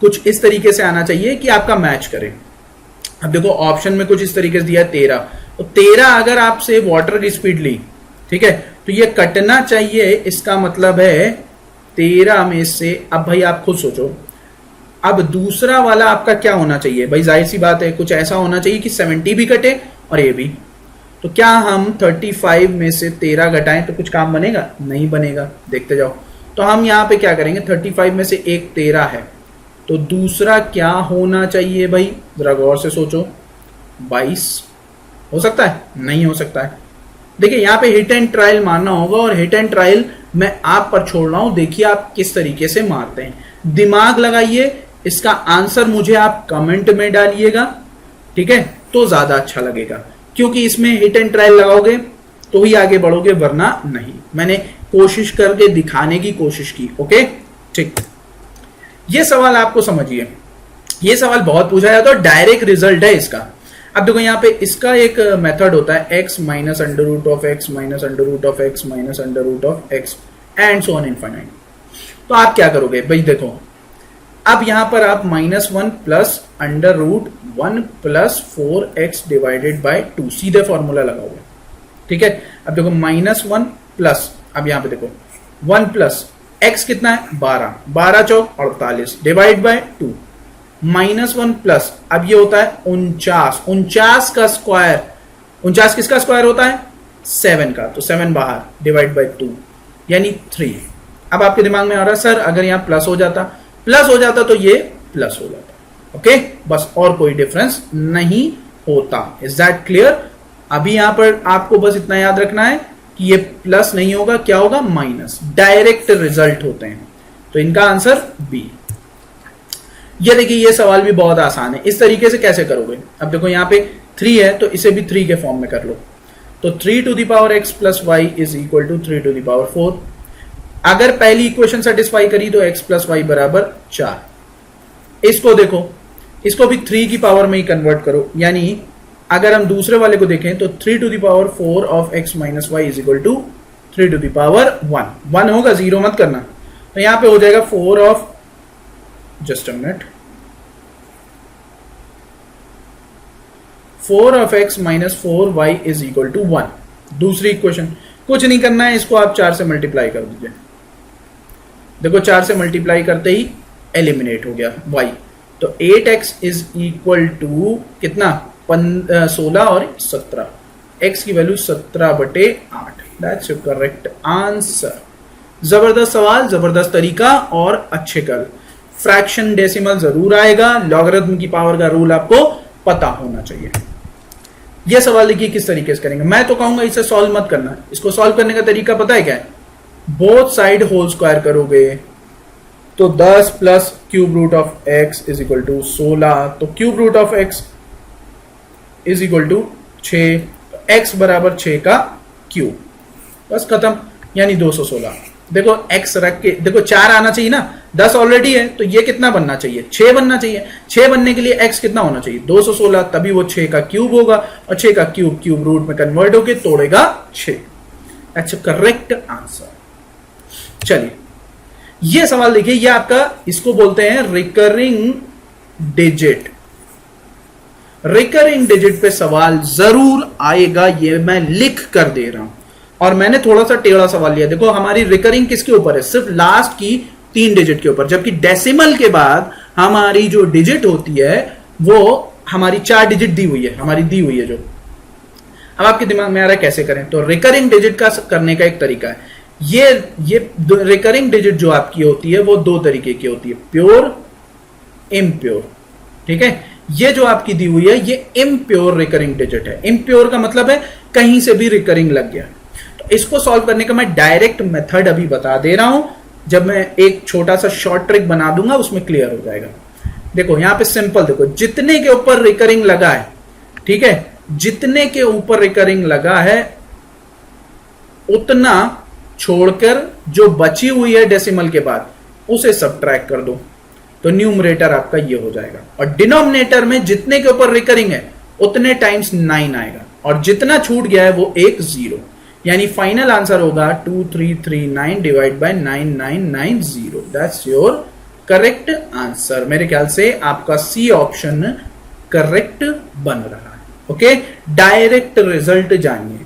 कुछ इस तरीके से आना चाहिए कि आपका मैच करे। अब देखो ऑप्शन में कुछ इस तरीके से दिया है 13, तो 13 अगर आपसे वाटर की स्पीड ली, ठीक है, तो ये कटना चाहिए। इसका मतलब है 13 में से, अब भाई आप खुद सोचो, अब दूसरा वाला आपका क्या होना चाहिए भाई, जाहिर सी बात है कुछ ऐसा होना चाहिए कि 70 भी कटे और ये भी। तो क्या हम 35 में से 13 घटाएं तो कुछ काम बनेगा, नहीं बनेगा। देखते जाओ। तो हम यहां पे क्या करेंगे, 35 में से एक 13 है, तो दूसरा क्या होना चाहिए भाई, जरा गौर से सोचो, 22 हो सकता है, नहीं हो सकता है। देखिए यहां पे हिट एंड ट्रायल मारना होगा, और हिट एंड ट्रायल मैं आप पर छोड़ रहा हूं, देखिए आप किस तरीके से मारते हैं। दिमाग लगाइए, इसका आंसर मुझे आप कमेंट में डालिएगा, ठीक है, तो ज्यादा अच्छा लगेगा, क्योंकि इसमें हिट एंड ट्रायल लगाओगे तो ही आगे बढ़ोगे, वरना नहीं। मैंने कोशिश करके दिखाने की कोशिश की। ओके, ठीक। ये सवाल आपको समझिए, ये सवाल बहुत पूछा जाता है, डायरेक्ट रिजल्ट है इसका। अब देखो यहाँ पे इसका एक मेथड होता है, x minus under root of x minus under root of x minus under root of x and so on infinite. तो आप क्या करोगे भाई, देखो अब यहां पर आप -1 plus under root 1 plus 4x divided by 2 सीधे फॉर्मूला लगाओगे, ठीक है। अब देखो -1 प्लस, अब यहां पे देखो 1 प्लस x कितना है 12, 12 चौक 48 डिवाइड बाय 2 -1 प्लस, अब ये होता है 49, 49 का स्क्वायर, 49 किसका स्क्वायर होता है 7 का, तो 7 बाहर डिवाइड बाय 2 यानी 3। अब आपके दिमाग में आ रहा है सर अगर यहां प्लस हो जाता तो ये प्लस हो जाता। ओके, बस और कोई डिफरेंस नहीं होता। Is that clear? अभी यहां पर आपको बस इतना याद रखना है कि ये प्लस नहीं होगा, क्या होगा माइनस। डायरेक्ट रिजल्ट होते हैं, तो इनका आंसर बी। ये देखिए ये सवाल भी बहुत आसान है, इस तरीके से कैसे करोगे। अब देखो यहां पे 3 है तो इसे भी 3 के फॉर्म में कर लो, तो 3 to the power x plus y is equal to 3 to the power 4। अगर पहली इक्वेशन सेटिस्फाई करी तो x प्लस वाई बराबर 4। इसको देखो, इसको भी 3 की पावर में ही कन्वर्ट करो, यानी अगर हम दूसरे वाले को देखें तो 3 to the power 4 of x minus y is equal to 3 to the power 1 होगा, 0 मत करना। तो यहां पे हो जाएगा 4 of, just a minute, 4 of x minus 4y is equal to 1। दूसरी इक्वेशन कुछ नहीं करना है, इसको आप 4 से मल्टीप्लाई कर दीजिए। देखो 4 से मल्टीप्लाई करते ही एलिमिनेट हो गया y, तो 8x इज इक्वल टू कितना 16 और 17, x की value 17/8। That's your correct answer. जबरदस्त सवाल, जबरदस्त तरीका और अच्छे कल। फ्रैक्शन डेसिमल जरूर आएगा, लॉगरिथम की पावर का रूल आपको पता होना चाहिए। यह सवाल देखिए किस तरीके से करेंगे। मैं तो कहूंगा इसे सॉल्व मत करना, इसको सॉल्व करने का तरीका पता है क्या है, बोथ साइड होल स्क्वायर करोगे तो 10 plus cube root of x is equal to 16, तो cube root of x is equal to 6, x बराबर 6 का क्यूब, बस खत्म, यानी 216। देखो x रख के, देखो 4 आना चाहिए ना, 10 ऑलरेडी है तो ये कितना बनना चाहिए 6 बनना चाहिए। 6 बनने के लिए x कितना होना चाहिए 216, तभी वो 6 का क्यूब होगा, और 6 का क्यूब क्यूब रूट में कन्वर्ट होके तोड़ेगा 6। That's correct answer. चलिए ये सवाल देखिए, ये आपका इसको बोलते हैं रिकरिंग डिजिट। रिकरिंग डिजिट पे सवाल जरूर आएगा, ये मैं लिख कर दे रहा हूं। और मैंने थोड़ा सा टेढ़ा सवाल लिया। देखो हमारी रिकरिंग किसके ऊपर है, सिर्फ लास्ट की 3 डिजिट के ऊपर, जबकि डेसिमल के बाद हमारी जो डिजिट होती है वो हमारी 4 डिजिट दी हुई है, हमारी दी हुई है जो। अब आपके दिमाग में आ रहा है कैसे करें, तो रिकरिंग डिजिट का करने का एक तरीका है। ये रिकरिंग डिजिट जो आपकी होती है वो 2 तरीके की होती है, प्योर, इम्प्योर। ठीक है, ये जो आपकी दी हुई है ये इम्प्योर रिकरिंग डिजिट है। इम्प्योर का मतलब है कहीं से भी रिकरिंग लग गया। तो इसको सॉल्व करने का मैं डायरेक्ट मेथड अभी बता दे रहा हूं, जब मैं एक छोटा सा शॉर्ट ट्रिक बना दूंगा उसमें क्लियर हो जाएगा। देखो यहां पे सिंपल, देखो जितने के ऊपर रिकरिंग लगा है, ठीक है, जितने के ऊपर रिकरिंग लगा है उतना छोड़कर जो बची हुई है डेसिमल के बाद उसे सबट्रैक्ट कर दो, तो न्यूमरेटर आपका ये हो जाएगा। और डिनोमिनेटर में जितने के ऊपर रिकरिंग है उतने टाइम्स 9 आएगा, और जितना छूट गया है वो एक 0, यानी फाइनल आंसर होगा 2339 divide by 9990। That's your correct answer. मेरे ख्याल से आपका सी ऑप्शन करेक्ट बन रहा है। ओके, डायरेक्ट रिजल्ट जानिए।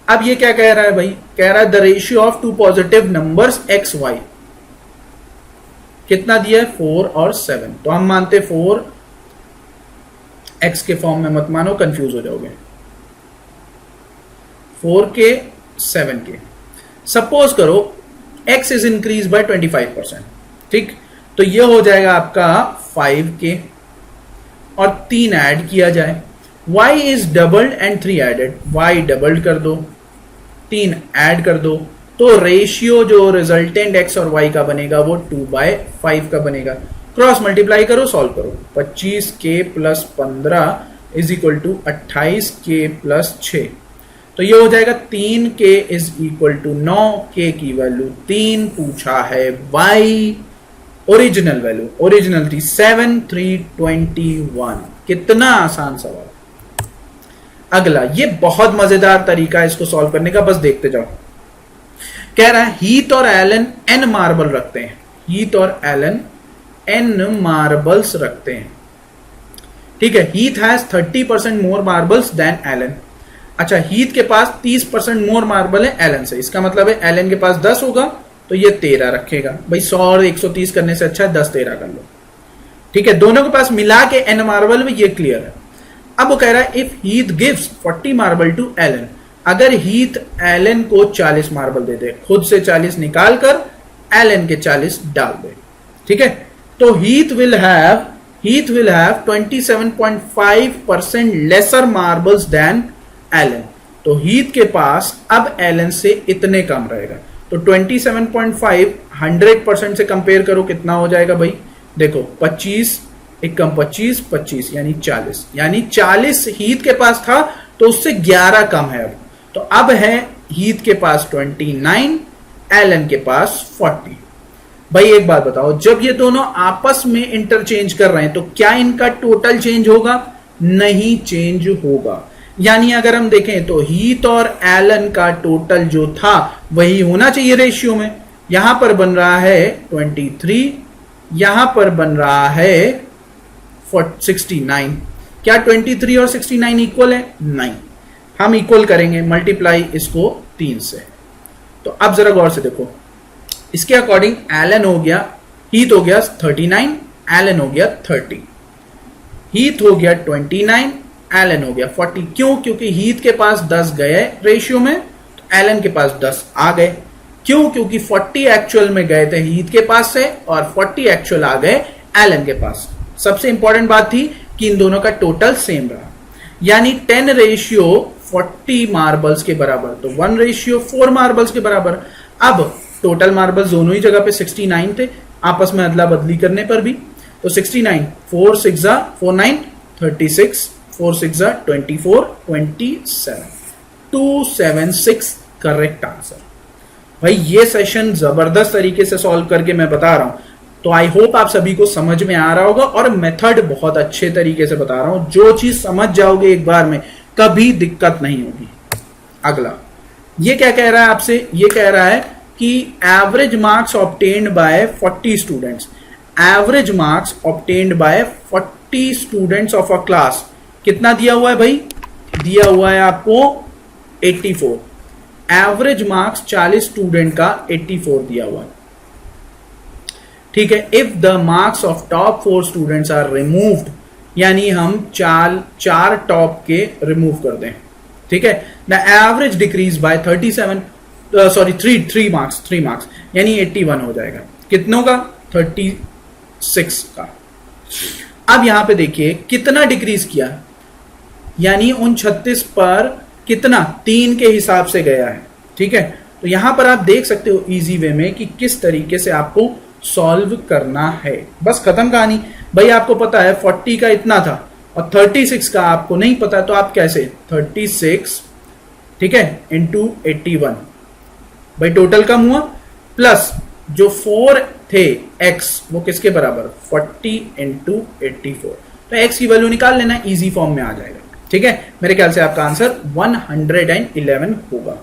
अब ये क्या कह रहा है भाई, कह रहा है the ratio of 2 positive numbers x y, कितना दिया है 4 और 7। तो हम मानते 4 एक्स के फॉर्म में मत मानो, कंफ्यूज हो जाओगे। 4 के 7 के, सपोज करो x इज इंक्रीज बाय 25%, ठीक, तो ये हो जाएगा आपका 5 के, और 3 ऐड किया जाए, y is doubled and 3 added, y doubled कर दो, 3 ऐड कर दो, तो रेशियो जो रिजल्टेंट x और y का बनेगा वो 2/5 का बनेगा। क्रॉस मल्टीप्लाई करो, सॉल्व करो, 25k plus 15 is equal to 28k plus 6, तो ये हो जाएगा 3k is equal to 9, k की वैल्यू 3, पूछा है y, ओरिजिनल वैल्यू, ओरिजिनल थी 7321। कितना आसान सवाल। अगला, ये बहुत मजेदार तरीका है इसको सॉल्व करने का, बस देखते जाओ। कह रहा है हीथ और एलन n मार्बल रखते हैं, हीथ और एलन n मार्बल्स रखते हैं, ठीक है। Heath has 30% more marbles than Allen. अच्छा, हीथ के पास 30% मोर मार्बल है एलन से, इसका मतलब है एलन के पास 10 होगा तो ये 13 रखेगा। भाई 100 और 130 करने से अच्छा है 10-13 कर लो, ठीक है। दोनों के पास मिला के n मार्बल में, ये क्लियर है। अब वो कह रहा है if Heath gives 40 marble to Allen, अगर हीथ एलन को 40 मार्बल दे दे, खुद से 40 निकाल कर एलन के 40 डाल दे, ठीक है, तो Heath will have 27.5% lesser marbles than Allen. तो हीथ के पास अब एलन से इतने कम रहेगा, तो 27.5 100% से कंपेयर करो, कितना हो जाएगा भाई, देखो 25 एक कम 25 25 यानी 40, यानी 40 हीथ के पास था तो उससे 11 कम है अब, तो अब है हीथ के पास 29, एलन के पास 40। भाई एक बात बताओ, जब ये दोनों आपस में इंटरचेंज कर रहे हैं तो क्या इनका टोटल चेंज होगा? नहीं चेंज होगा। यानी अगर हम देखें तो हीथ और एलन का टोटल जो था वही होना चाहिए रेशियो में। यहां पर बन रहा है 23, यहां पर बन रहा है 69। क्या 23 और 69 इक्वल है? नहीं। हम इक्वल करेंगे, मल्टीप्लाई इसको 3 से। तो अब जरा गौर से देखो, इसके अकॉर्डिंग एलन हो गया, हीथ हो गया 39, एलन हो गया 30, हीथ हो गया 29, एलन हो गया 40। क्यों? क्योंकि हीथ के पास 10 गए रेशियो में, तो एलन के पास 10 आ गए। क्यों? क्योंकि 40 एक्चुअल में गए थे हीथ के पास से और 40 एक्चुअल आ गए एलन के पास। सबसे इंपॉर्टेंट बात थी कि इन दोनों का टोटल सेम रहा, यानी 10 रेशियो 40 मार्बल्स के बराबर, तो 1 रेशियो 4 मार्बल्स के बराबर। अब टोटल मार्बल्स दोनों ही जगह पे 69 थे, आपस में अदला बदली करने पर भी, तो 69 4 6 49 36 4 6 24 27 276 करेक्ट आंसर। भाई ये सेशन जबरदस्त तरीके से सॉल्व करके मैं बता रहा हूं, तो आई होप आप सभी को समझ में आ रहा होगा और मेथड बहुत अच्छे तरीके से बता रहा हूं। जो चीज समझ जाओगे एक बार में, कभी दिक्कत नहीं होगी। अगला, ये क्या कह रहा है आपसे? ये कह रहा है कि average marks obtained by 40 students, average marks obtained by 40 students of a class, कितना दिया हुआ है भाई? दिया हुआ है आपको 84। एवरेज मार्क्स 40 स्टूडेंट का 84 दिया हुआ है, ठीक है। If the marks of top 4 students are removed, यानी हम चार टॉप के रिमूव कर दें, ठीक है। The average decrease by 37 sorry 3 marks यानी 81 हो जाएगा। कितनों का? 36 का। अब यहां पे देखिए कितना डिक्रीज किया, यानी उन 36 पर कितना 3 के हिसाब से गया है, ठीक है। तो यहां पर आप देख सकते हो इजी वे में कि किस तरीके से आपको सॉल्व करना है। बस खत्म कहानी भाई। आपको पता है 40 का इतना था और 36 का आपको नहीं पता, तो आप कैसे 36, ठीक है, इंटू 81 भाई, टोटल कम हुआ, प्लस जो 4 थे x वो किसके बराबर? 40 इंटू 84। तो x की वैल्यू निकाल लेना, इजी फॉर्म में आ जाएगा, ठीक है। मेरे ख्याल से आपका आंसर 111 होगा।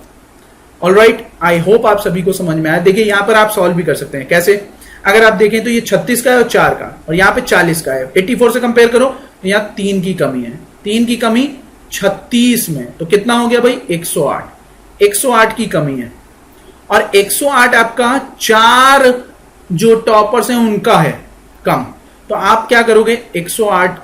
ऑलराइट, आई होप आप सभी को समझ में आया। देखिए यहां पर आप सॉल्व भी कर सकते हैं। कैसे? अगर आप देखें तो ये 36 का है और 4 का, और यहाँ पे 40 का है। 84 से कंपेयर करो तो यहाँ 3 की कमी है, 3 की कमी 36 में, तो कितना हो गया भाई? 108। 108 की कमी है, और 108 आपका 4 जो टॉपर्स हैं उनका है कम। तो आप क्या करोगे? 108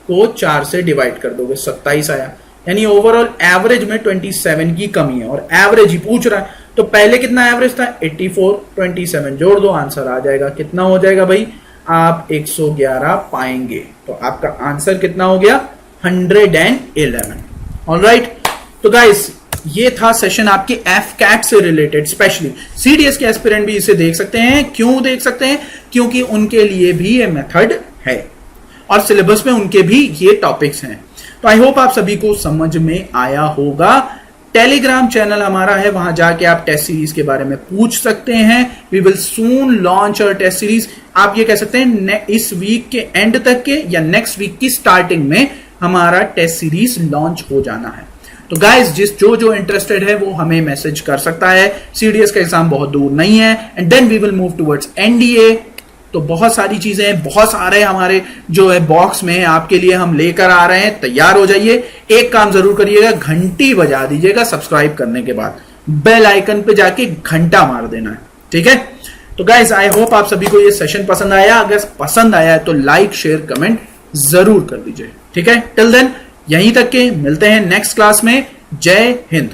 को 4 से डिवाइड कर दोगे, 27 आया। यानी ओवरऑल एवरेज में 27 की कमी है, और एवरेज ही पूछ रहा है। तो पहले कितना एवरेज था? 84, 27 जोड़ दो, आंसर आ जाएगा। कितना हो जाएगा भाई? आप 111 पाएंगे। तो आपका आंसर कितना हो गया? 111। ऑलराइट, तो गाइस ये था सेशन आपके एफकैट से रिलेटेड। स्पेशली सीडीएस के एस्पिरेंट भी इसे देख सकते हैं। क्यों देख सकते हैं? क्योंकि उनके लिए भी ये मेथड है और सिलेबस में उनके भी ये टॉपिक्स हैं। तो आई होप आप सभी को समझ में आया होगा। टेलीग्राम चैनल हमारा है, वहां जाके आप टेस्ट सीरीज के बारे में पूछ सकते हैं। We will soon launch our test series. आप ये कह सकते हैं इस वीक के एंड तक के या नेक्स्ट वीक की स्टार्टिंग में हमारा टेस्ट सीरीज लॉन्च हो जाना है। तो गाइस जो इंटरेस्टेड है वो हमें मैसेज कर सकता है। सीडीएस का एग्जाम बहुत दूर नहीं है, and then we will move towards NDA. तो बहुत सारी चीजें, बहुत सारे हमारे जो है बॉक्स में आपके लिए हम लेकर आ रहे हैं। तैयार हो जाइए। एक काम जरूर करिएगा, घंटी बजा दीजिएगा सब्सक्राइब करने के बाद, बेल आइकन पे जाके घंटा मार देना है, ठीक है। तो गाइस आई होप आप सभी को ये सेशन पसंद आया। अगर पसंद आया है तो लाइक, शेयर, कमेंट जरूर कर दीजिए, ठीक है। टिल देन यहीं तक के मिलते हैं नेक्स्ट क्लास में। जय हिंद।